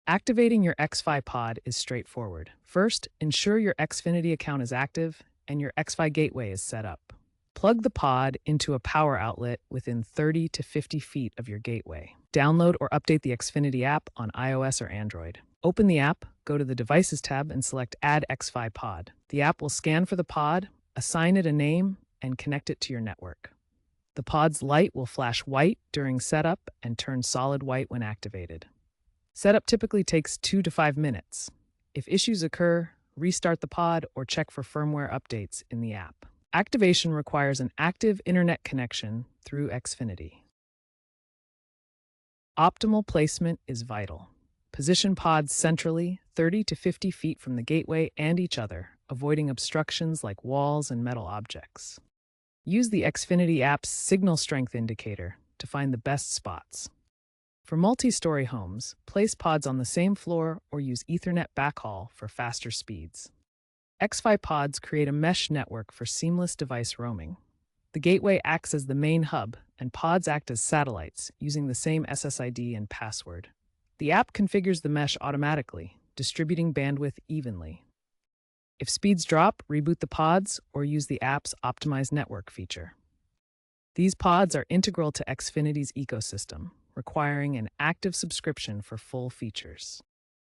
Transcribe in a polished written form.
Activating your Xfi pod is straightforward. First, ensure your Xfinity account is active and your Xfi gateway is set up. Plug the pod into a power outlet within 30 to 50 feet of your gateway. Download or update the Xfinity app on iOS or Android. Open the app, go to the Devices tab, and select Add Xfi Pod. The app will scan for the pod, assign it a name, and connect it to your network. The pod's light will flash white during setup and turn solid white when activated. Setup typically takes 2 to 5 minutes. If issues occur, restart the pod or check for firmware updates in the app. Activation requires an active internet connection through Xfinity. Optimal placement is vital. Position pods centrally, 30 to 50 feet from the gateway and each other, avoiding obstructions like walls and metal objects. Use the Xfinity app's signal strength indicator to find the best spots. For multi-story homes, place pods on the same floor or use Ethernet backhaul for faster speeds. Xfi pods create a mesh network for seamless device roaming. The gateway acts as the main hub, and pods act as satellites, using the same SSID and password. The app configures the mesh automatically, distributing bandwidth evenly. If speeds drop, reboot the pods or use the app's optimized network feature. These pods are integral to Xfinity's ecosystem, requiring an active subscription for full features.